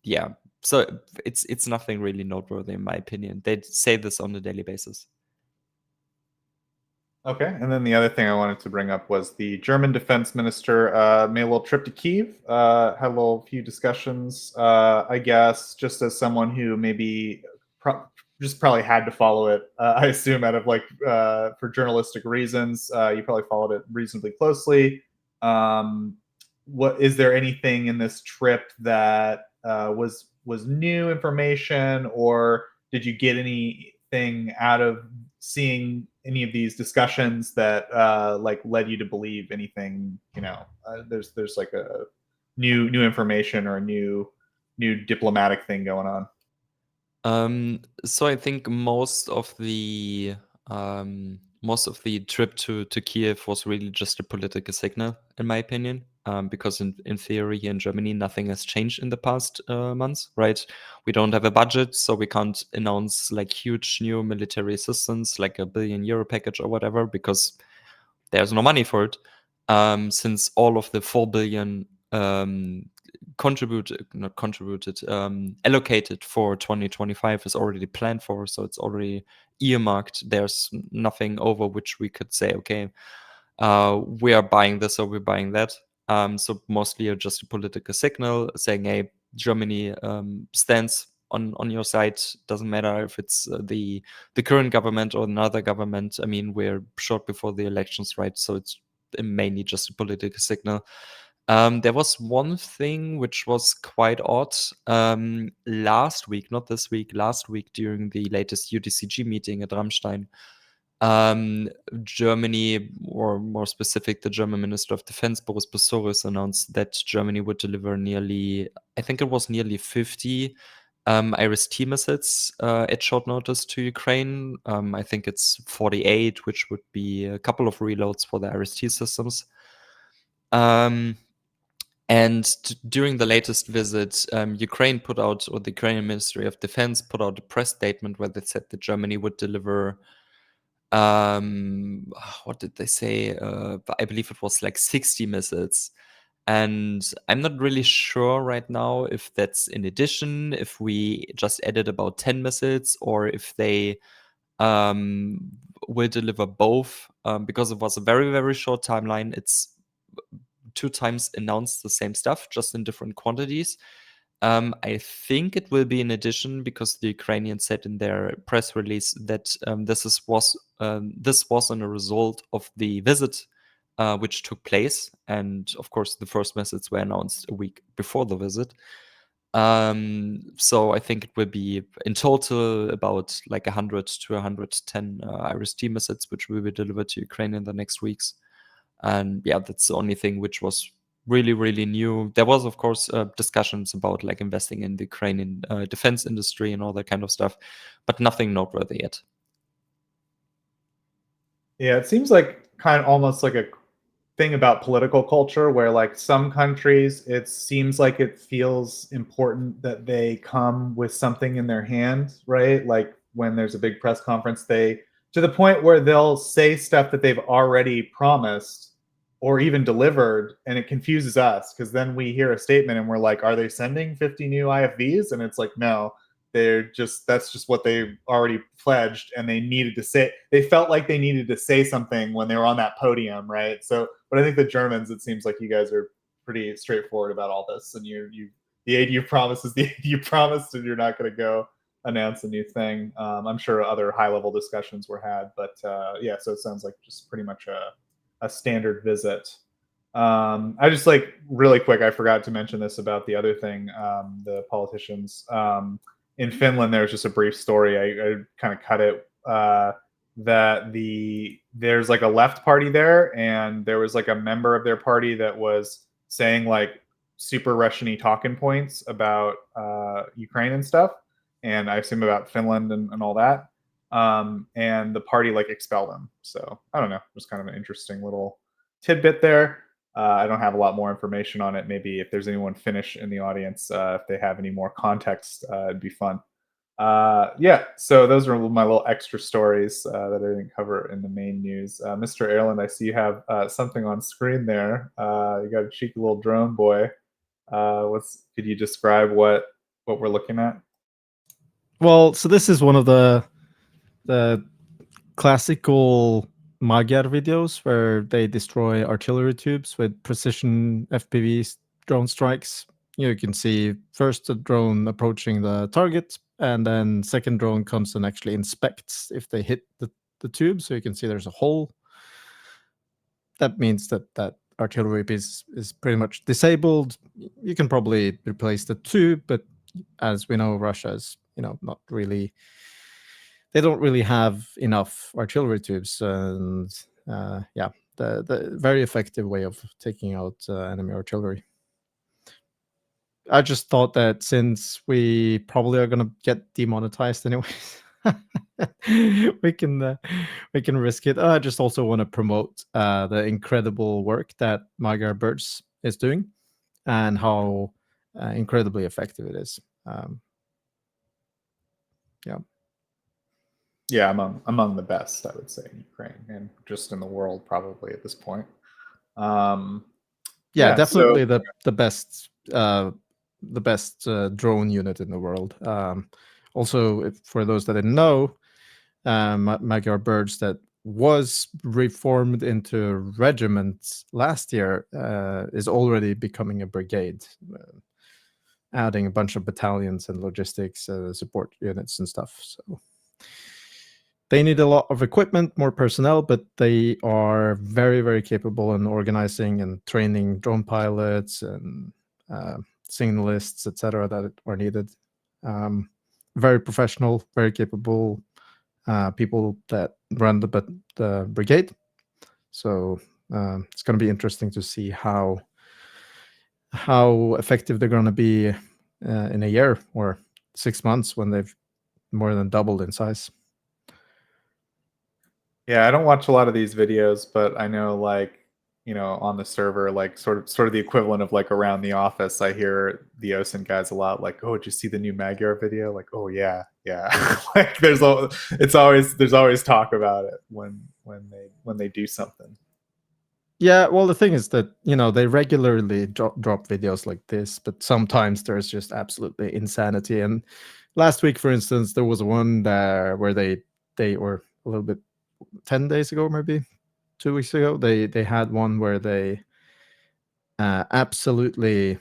yeah. So it's nothing really noteworthy in my opinion. They say this on a daily basis.
Okay, and then the other thing I wanted to bring up was the German defense minister made a little trip to Kyiv, had a few discussions. I guess just as someone who maybe just probably had to follow it, I assume out of like for journalistic reasons, you probably followed it reasonably closely. What is there anything in this trip that was new information, or did you get anything out of seeing any of these discussions that like led you to believe anything? There's like a new information or a new diplomatic thing going on.
So I think most of the trip to Kiev was really just a political signal, in my opinion. Because in theory, here in Germany, nothing has changed in the past months, right? We don't have a budget, so we can't announce like huge new military assistance, like a €1 billion package or whatever, because there's no money for it. Since all of the 4 billion allocated for 2025 is already planned for, so it's already earmarked. There's nothing over which we could say, okay, we are buying this or we're buying that. So mostly just a political signal saying, hey, Germany stands on your side. Doesn't matter if it's the current government or another government. I mean, we're short before the elections, right? So it's mainly just a political signal. There was one thing which was quite odd last week, not this week, last week during the latest UDCG meeting at Ramstein. Germany, or more specific, the German Minister of Defense, Boris Pistorius, announced that Germany would deliver nearly 50 IRIS-T missiles at short notice to Ukraine. I think it's 48, which would be a couple of reloads for the IRIS-T systems. And during the latest visit, Ukraine put out, or the Ukrainian Ministry of Defense put out a press statement where they said that Germany would deliver, what did they say? I believe it was like 60 missiles. And I'm not really sure right now if that's in addition, if we just added about 10 missiles, or if they will deliver both, because it was a very, very short timeline. It's 2 times announced the same stuff, just in different quantities. I think it will be in addition, because the Ukrainians said in their press release that this was a result of the visit which took place, and of course the first message were announced a week before the visit. So I think it will be in total about like 100 to 110 IRIS-T missiles, which will be delivered to Ukraine in the next weeks. And yeah, that's the only thing which was really, really new. There was, of course, discussions about like investing in the Ukrainian defense industry and all that kind of stuff, but nothing noteworthy yet.
Yeah, it seems like kind of almost like a thing about political culture where like some countries, it seems like it feels important that they come with something in their hand, right? Like when there's a big press conference, they to the point where they'll say stuff that they've already promised or even delivered, and it confuses us because then we hear a statement and we're like, are they sending 50 new IFVs? And it's like, no, that's just what they already pledged, and they felt like they needed to say something when they were on that podium, right? So, but I think the Germans, it seems like you guys are pretty straightforward about all this, and the aid you promised is the aid you promised, and you're not going to go announce a new thing. I'm sure other high-level discussions were had, but yeah, so it sounds like just pretty much a standard visit. I just really quick, I forgot to mention this about the other thing, the politicians. In Finland, there's just a brief story. I kind of cut it, that there's like a left party there, and there was like a member of their party that was saying like super Russian-y talking points about Ukraine and stuff, and I assume about Finland and all that. And the party like expelled him. So I don't know, just kind of an interesting little tidbit there. I don't have a lot more information on it. Maybe if there's anyone Finnish in the audience, if they have any more context, it'd be fun. Yeah, so those are my little extra stories that I didn't cover in the main news. Mr. Erlend, I see you have something on screen there. You got a cheeky little drone boy. Could you describe what we're looking at?
Well, so this is one of the classical Magyar videos where they destroy artillery tubes with precision FPV drone strikes. You can see first a drone approaching the target, and then second drone comes and actually inspects if they hit the tube. So you can see there's a hole. That means that artillery piece is pretty much disabled. You can probably replace the tube, but as we know, Russia is not really. They don't really have enough artillery tubes, and yeah, the very effective way of taking out enemy artillery. I just thought that since we probably are going to get demonetized anyways, we can risk it. I just also want to promote the incredible work that Magyar Birds is doing and how incredibly effective it is. Yeah.
Yeah, among the best, I would say, in Ukraine and just in the world, probably at this point.
Yeah, definitely so, the best drone unit in the world. Also, for those that didn't know, Magyar Birds that was reformed into regiments last year is already becoming a brigade, adding a bunch of battalions and logistics support units and stuff. So they need a lot of equipment, more personnel, but they are very, very capable in organizing and training drone pilots and signalists, etc., that are needed. Very professional, very capable people that run the brigade. So it's going to be interesting to see how effective they're going to be in a year or 6 months when they've more than doubled in size.
Yeah, I don't watch a lot of these videos, but I know on the server, sort of the equivalent of around the office, I hear the OSINT guys a lot oh, did you see the new Magyar video? Oh yeah. There's always talk about it when they do something.
Yeah, well, the thing is that they regularly drop videos like this, but sometimes there's just absolutely insanity. And last week, for instance, there was one there where they were a little bit 10 days ago, maybe 2 weeks ago, they had one where they absolutely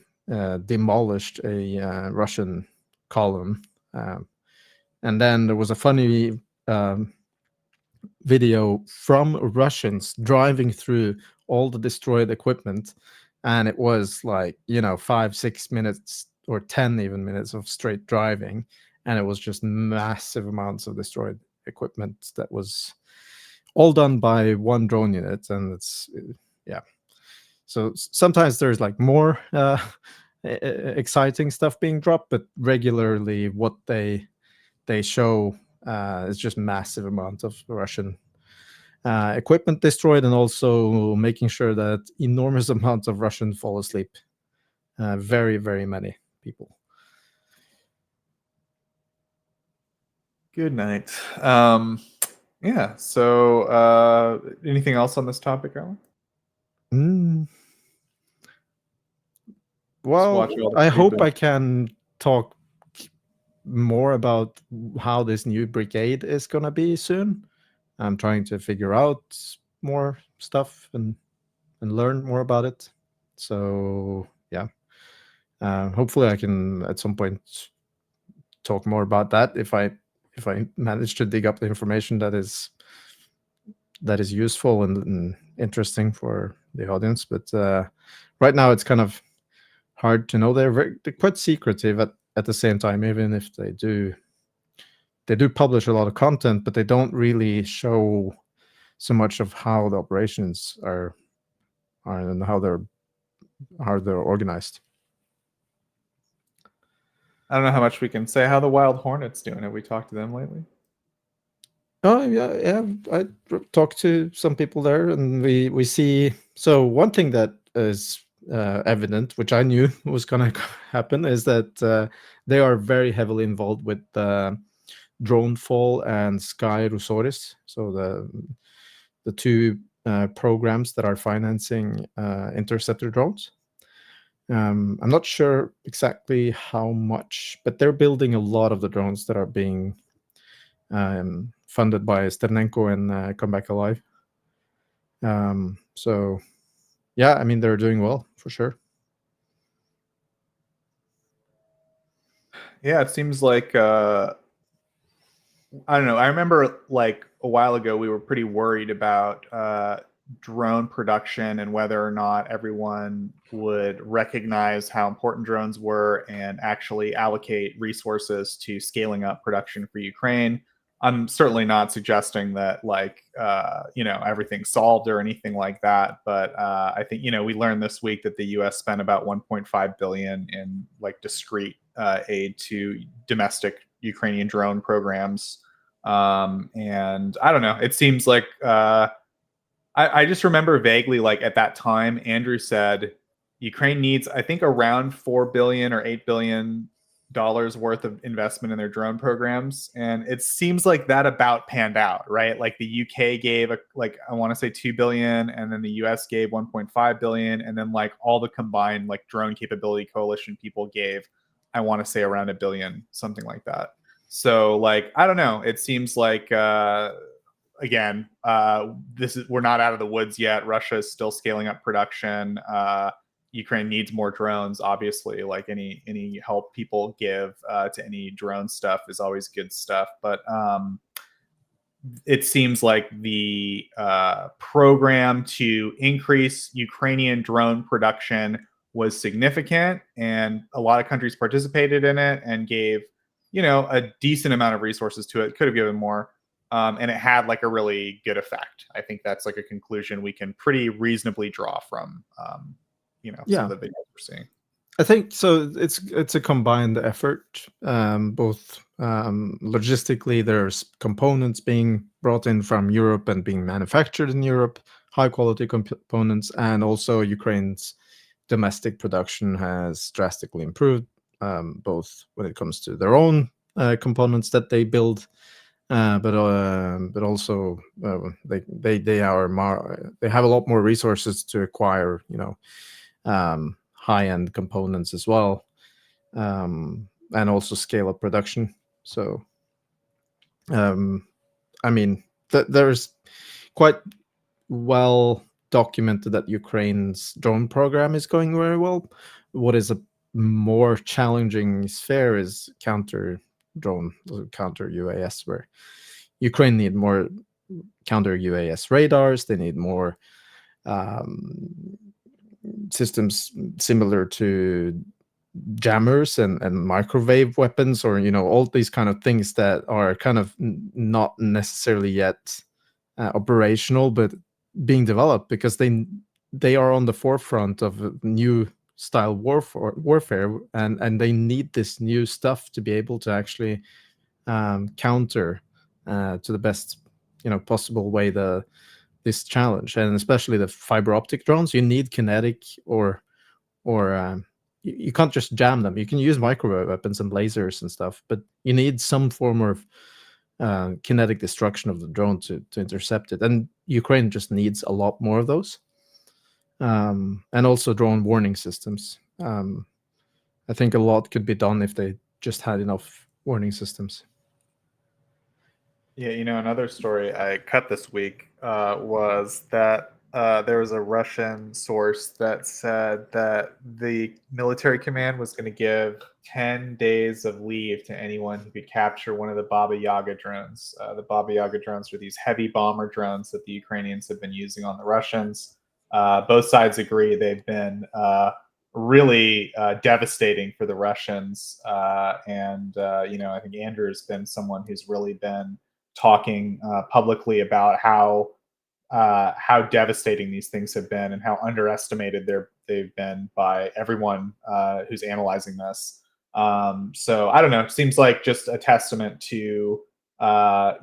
demolished a Russian column, and then there was a funny video from Russians driving through all the destroyed equipment, and it was 5-6 minutes or 10 even minutes of straight driving, and it was just massive amounts of destroyed equipment that was all done by one drone unit. And it's so sometimes there's more exciting stuff being dropped, but regularly what they show is just massive amount of Russian equipment destroyed, and also making sure that enormous amounts of Russian fall asleep. Very, very many people.
Good night.
Yeah. So, anything else on this topic, Erlend?
Well,
watch all the
I hope
people.
I can talk more about how this new brigade is going to be soon. I'm trying to figure out more stuff and learn more about it. So yeah, hopefully I can at some point talk more about that if I manage to dig up the information that is useful and interesting for the audience. But right now it's kind of hard to know. They're quite secretive at the same time, even if they do publish a lot of content, but they don't really show so much of how the operations are and how they're organized.
I don't know how much we can say. How the Wild Hornets doing? Have we talked to them lately?
Oh yeah. I talked to some people there, and we see. So one thing that is evident, which I knew was going to happen, is that they are very heavily involved with Dronefall and Sky Rusoris. So the two programs that are financing interceptor drones. I'm not sure exactly how much, but they're building a lot of the drones that are being funded by Sternenko and Come Back Alive. So, yeah, I mean, they're doing well for sure.
Yeah, it seems like I don't know. I remember like a while ago we were pretty worried about drone production and whether or not everyone would recognize how important drones were and actually allocate resources to scaling up production for Ukraine. I'm certainly not suggesting that like everything's solved or anything like that, but I think we learned this week that the U.S. spent about 1.5 billion in like discrete aid to domestic Ukrainian drone programs. And I don't know. It seems like I just remember vaguely, like at that time, Andrew said Ukraine needs, I think, around 4 billion or $8 billion worth of investment in their drone programs, and it seems like that about panned out, right? Like the UK gave I want to say 2 billion, and then the US gave 1.5 billion, and then like all the combined like drone capability coalition people gave, I want to say around $1 billion, something like that. So like I don't know. It seems like again, we're not out of the woods yet. Russia is still scaling up production. Ukraine needs more drones. Obviously, like any help people give to any drone stuff is always good stuff. But it seems like the program to increase Ukrainian drone production was significant, and a lot of countries participated in it and gave a decent amount of resources to it. Could have given more. And it had like a really good effect. I think that's like a conclusion we can pretty reasonably draw from, some of the videos we're seeing.
I think so. It's a combined effort. Both logistically, there's components being brought in from Europe and being manufactured in Europe, high quality components, and also Ukraine's domestic production has drastically improved, both when it comes to their own components that they build. But also they have a lot more resources to acquire high end components as well, and also scale up production. So I mean there's quite well documented that Ukraine's drone program is going very well. What is a more challenging sphere is counter UAS, where Ukraine need more counter UAS radars. They need more systems similar to jammers and microwave weapons, or all these kind of things that are kind of not necessarily yet operational, but being developed because they are on the forefront of new style warfare, and they need this new stuff to be able to actually counter to the best possible way this challenge. And especially the fiber optic drones, you need kinetic or you can't just jam them. You can use microwave weapons and lasers and stuff, but you need some form of kinetic destruction of the drone to intercept it. And Ukraine just needs a lot more of those. And also drone warning systems. I think a lot could be done if they just had enough warning systems.
Yeah, another story I cut this week was that there was a Russian source that said that the military command was going to give 10 days of leave to anyone who could capture one of the Baba Yaga drones. The Baba Yaga drones are these heavy bomber drones that the Ukrainians have been using on the Russians. Both sides agree they've been really devastating for the Russians. And I think Andrew has been someone who's really been talking publicly about how devastating these things have been and how underestimated they've been by everyone who's analyzing this. So I don't know. It seems like just a testament to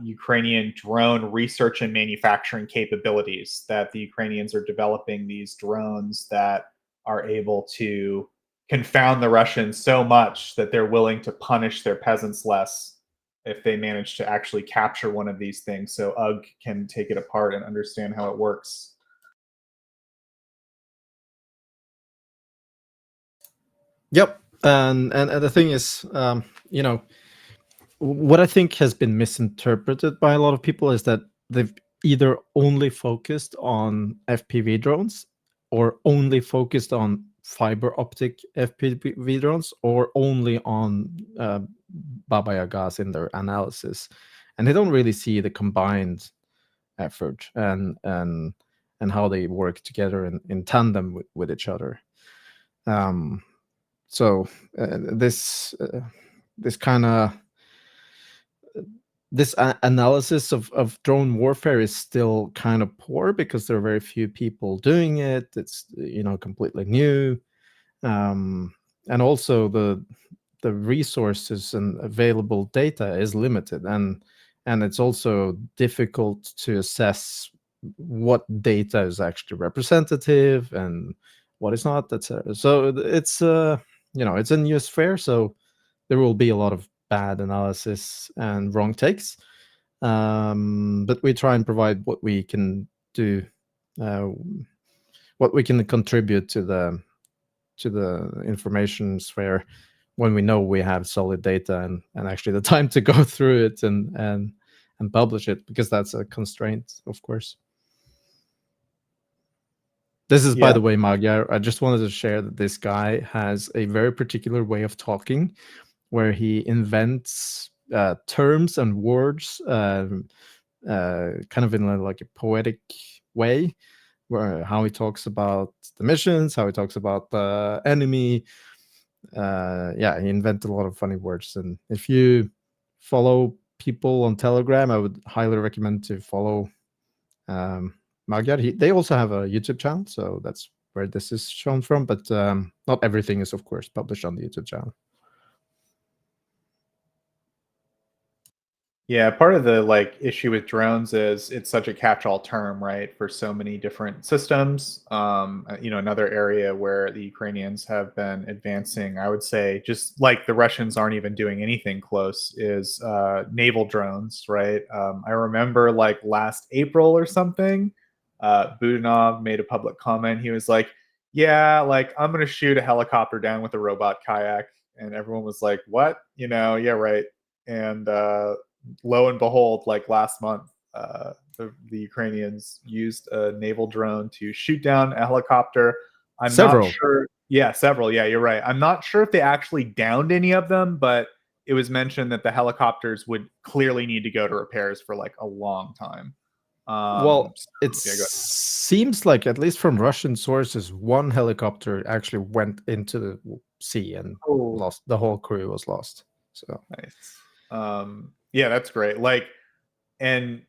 Ukrainian drone research and manufacturing capabilities that the Ukrainians are developing these drones that are able to confound the Russians so much that they're willing to punish their peasants less if they manage to actually capture one of these things so UG can take it apart and understand how it works.
Yep. And the thing is, what I think has been misinterpreted by a lot of people is that they've either only focused on FPV drones or only focused on fiber optic FPV drones or only on Baba Yagas in their analysis, and they don't really see the combined effort and how they work together in tandem with each other. So this kind of analysis of drone warfare is still kind of poor because there are very few people doing it. It's completely new, and also the resources and available data is limited, and it's also difficult to assess what data is actually representative and what is not, etc. So it's it's a news fair, so there will be a lot of bad analysis and wrong takes, but we try and provide what we can do, what we can contribute to the information sphere when we know we have solid data and actually the time to go through it and publish it, because that's a constraint, of course. This is, by the way, Magyar, I just wanted to share that this guy has a very particular way of talking where he invents terms and words kind of in like a poetic way, where how he talks about the missions, how he talks about the enemy. He invented a lot of funny words. And if you follow people on Telegram, I would highly recommend to follow Magyar. They also have a YouTube channel, so that's where this is shown from. But not everything is, of course, published on the YouTube channel.
Yeah, part of the issue with drones is it's such a catch-all term, right, for so many different systems. Another area where the Ukrainians have been advancing, I would say, just like the Russians aren't even doing anything close, is naval drones, right? I remember last April or something, Budanov made a public comment. He was like, "Yeah, I'm gonna shoot a helicopter down with a robot kayak," and everyone was like, "What? Yeah, right." And lo and behold, last month, the Ukrainians used a naval drone to shoot down a helicopter. I'm
Several.
not sure. Yeah, several. Yeah, you're right. I'm not sure if they actually downed any of them, but it was mentioned that the helicopters would clearly need to go to repairs for a long time.
It seems like, at least from Russian sources, one helicopter actually went into the sea and lost. The whole crew was lost. So
nice. Yeah, that's great. And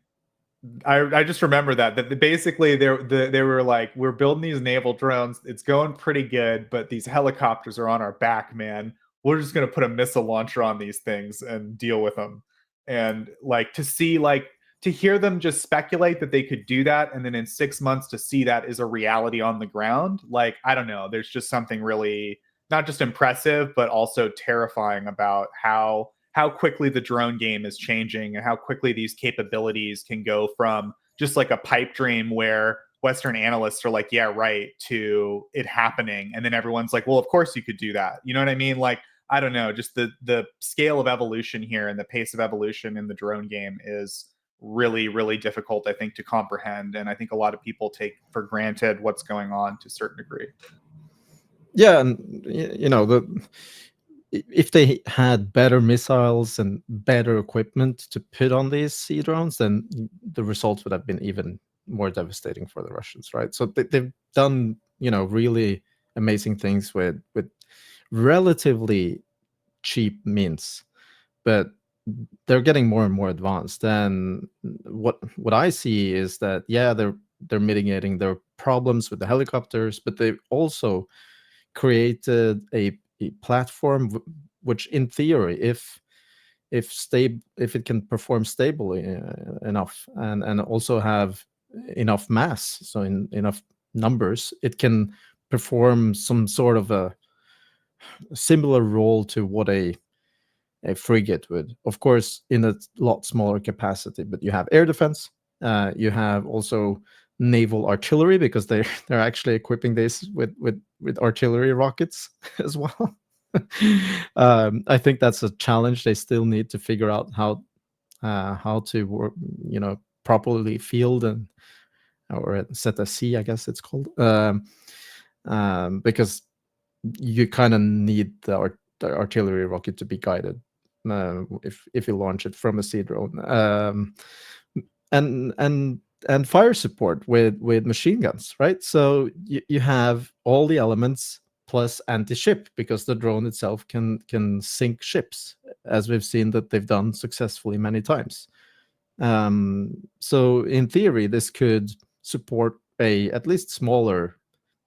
I just remember that basically they were like, we're building these naval drones. It's going pretty good, but these helicopters are on our back, man. We're just gonna put a missile launcher on these things and deal with them. And to see to hear them just speculate that they could do that, and then in 6 months to see that is a reality on the ground. I don't know. There's just something really not just impressive, but also terrifying about how how quickly the drone game is changing and how quickly these capabilities can go from just like a pipe dream where Western analysts are like, yeah, right, to it happening. And then everyone's like, well, of course you could do that. You know what I mean? Like, I don't know, just the scale of evolution here and the pace of evolution in the drone game is really, really difficult, I think, to comprehend. And I think a lot of people take for granted what's going on to a certain degree.
Yeah, and if they had better missiles and better equipment to put on these sea drones, then the results would have been even more devastating for the Russians, right? So they've done, really amazing things with relatively cheap means, but they're getting more and more advanced. And what I see is that, yeah, they're mitigating their problems with the helicopters, but they've also created a platform which, in theory, if it can perform stably enough and also have enough mass, so in enough numbers, it can perform some sort of a similar role to what a frigate would, of course, in a lot smaller capacity. But you have air defense, you have also naval artillery, because they're actually equipping this with artillery rockets as well. I think that's a challenge they still need to figure out how to work, properly field and or set a sea, I guess it's called, because you kind of need the artillery rocket to be guided if you launch it from a sea drone, and fire support with machine guns, right? So you have all the elements plus anti-ship, because the drone itself can sink ships, as we've seen that they've done successfully many times. So in theory, this could support a at least smaller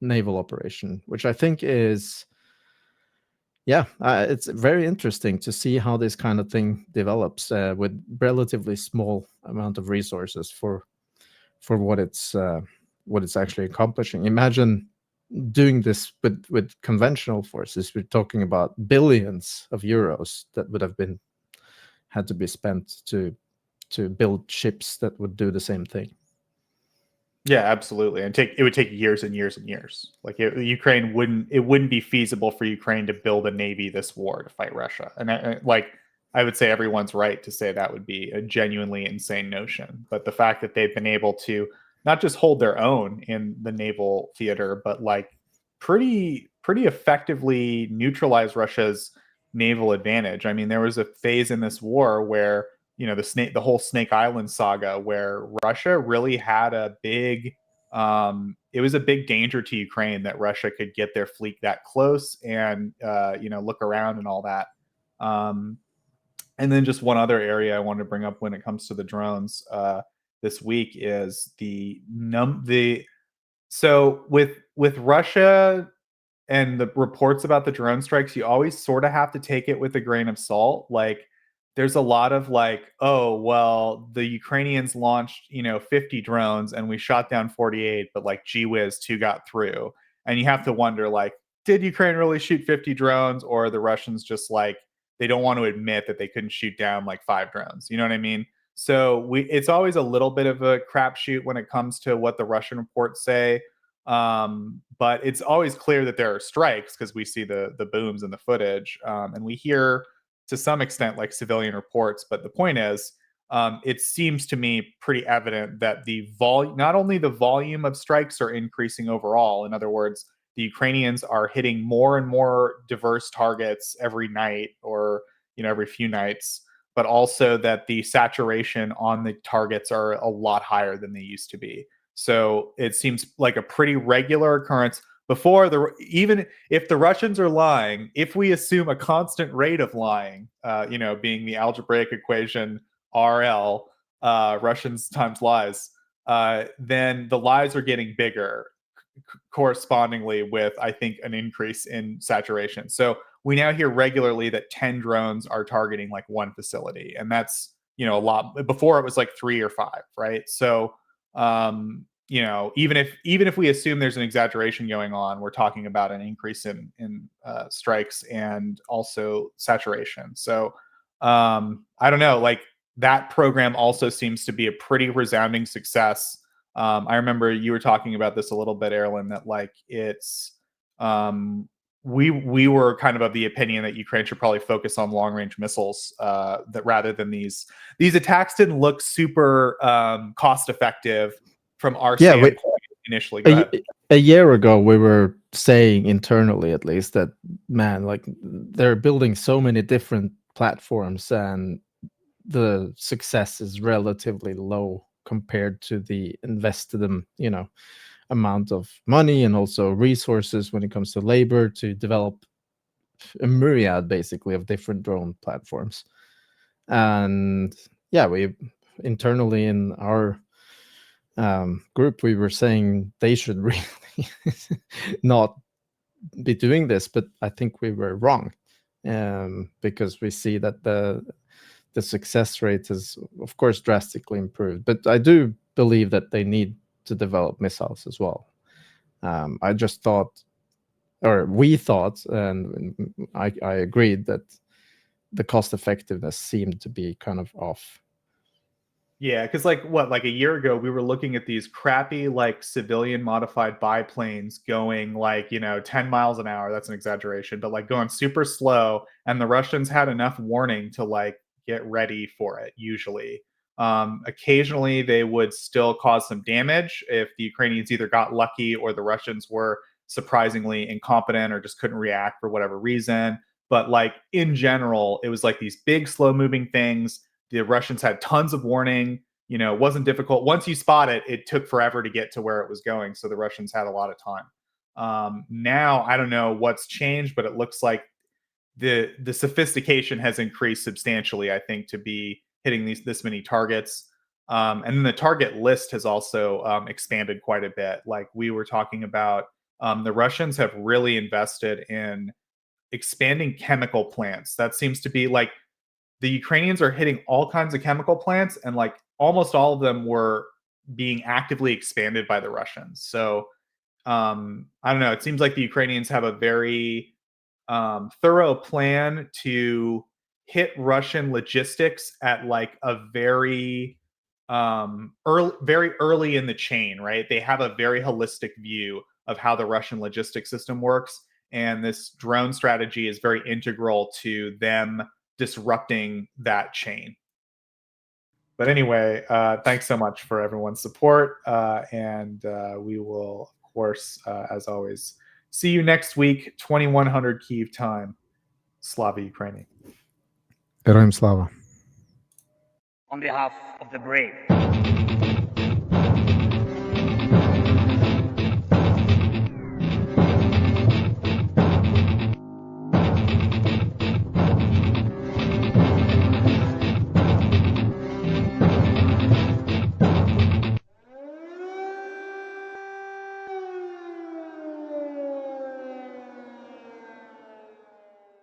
naval operation, which I think is, it's very interesting to see how this kind of thing develops with relatively small amount of resources for what it's actually accomplishing. Imagine doing this with conventional forces. We're talking about billions of euros that would have had to be spent to build ships that would do the same thing.
Yeah, absolutely. And it would take years and years and years. Like Ukraine wouldn't be feasible for Ukraine to build a navy this war to fight Russia. And I would say everyone's right to say that would be a genuinely insane notion. But the fact that they've been able to not just hold their own in the naval theater, but like pretty effectively neutralize Russia's naval advantage. I mean, there was a phase in this war where the whole Snake Island saga, where Russia really had a big it was a big danger to Ukraine that Russia could get their fleet that close and look around and all that. And then just one other area I wanted to bring up when it comes to the drones this week is so with Russia and the reports about the drone strikes, you always sort of have to take it with a grain of salt. Like, there's a lot of like, oh, well, the Ukrainians launched, 50 drones and we shot down 48, but like, gee whiz, 2 got through. And you have to wonder, like, did Ukraine really shoot 50 drones, or are the Russians just like, they don't want to admit that they couldn't shoot down like 5 drones? You know what I mean? So it's always a little bit of a crapshoot when it comes to what the Russian reports say. But it's always clear that there are strikes because we see the booms in the footage, and we hear to some extent like civilian reports. But the point is, it seems to me pretty evident that not only the volume of strikes are increasing overall. In other words, the Ukrainians are hitting more and more diverse targets every night, or every few nights, but also that the saturation on the targets are a lot higher than they used to be. So it seems like a pretty regular occurrence. Even if the Russians are lying, if we assume a constant rate of lying, being the algebraic equation RL, Russians times lies, then the lies are getting bigger, correspondingly with, I think, an increase in saturation. So we now hear regularly that 10 drones are targeting like one facility, and that's a lot. Before it was like 3 or 5, right? So even if we assume there's an exaggeration going on, we're talking about an increase in strikes and also saturation. So I don't know, like that program also seems to be a pretty resounding success. I remember you were talking about this a little bit, Erlend, that like it's we were kind of the opinion that Ukraine should probably focus on long range missiles that rather than these attacks didn't look super cost effective from our
Yeah,
standpoint initially. Go ahead.
A year ago, we were saying internally, at least, that man, like they're building so many different platforms, and the success is relatively low compared to the invested, amount of money and also resources when it comes to labor to develop a myriad, basically, of different drone platforms. And yeah, we internally in our group, we were saying they should really not be doing this, but I think we were wrong, because we see that the success rate has, of course, drastically improved. But I do believe that they need to develop missiles as well. I just thought, or we thought, and I agreed that the cost effectiveness seemed to be kind of off.
Yeah, because like a year ago, we were looking at these crappy like civilian modified biplanes going like 10 miles an hour. That's an exaggeration, but like going super slow, and the Russians had enough warning to like get ready for it. Usually, occasionally they would still cause some damage if the Ukrainians either got lucky or the Russians were surprisingly incompetent or just couldn't react for whatever reason. But like in general, it was like these big slow moving things. The Russians had tons of warning. It wasn't difficult. Once you spot it, it took forever to get to where it was going. So the Russians had a lot of time. Now, I don't know what's changed, but it looks like the sophistication has increased substantially, I think, to be hitting this many targets. And then the target list has also expanded quite a bit. Like we were talking about, the Russians have really invested in expanding chemical plants. That seems to be like the Ukrainians are hitting all kinds of chemical plants, and like almost all of them were being actively expanded by the Russians. So I don't know. It seems like the Ukrainians have a very thorough plan to hit Russian logistics at like a very very early in the chain, right? They have a very holistic view of how the Russian logistics system works, and this drone strategy is very integral to them disrupting that chain. But anyway, thanks so much for everyone's support, and we will, of course, as always, see you next week, 2100 Kyiv time. Slava Ukraini.
Героям слава.
On behalf of the brave.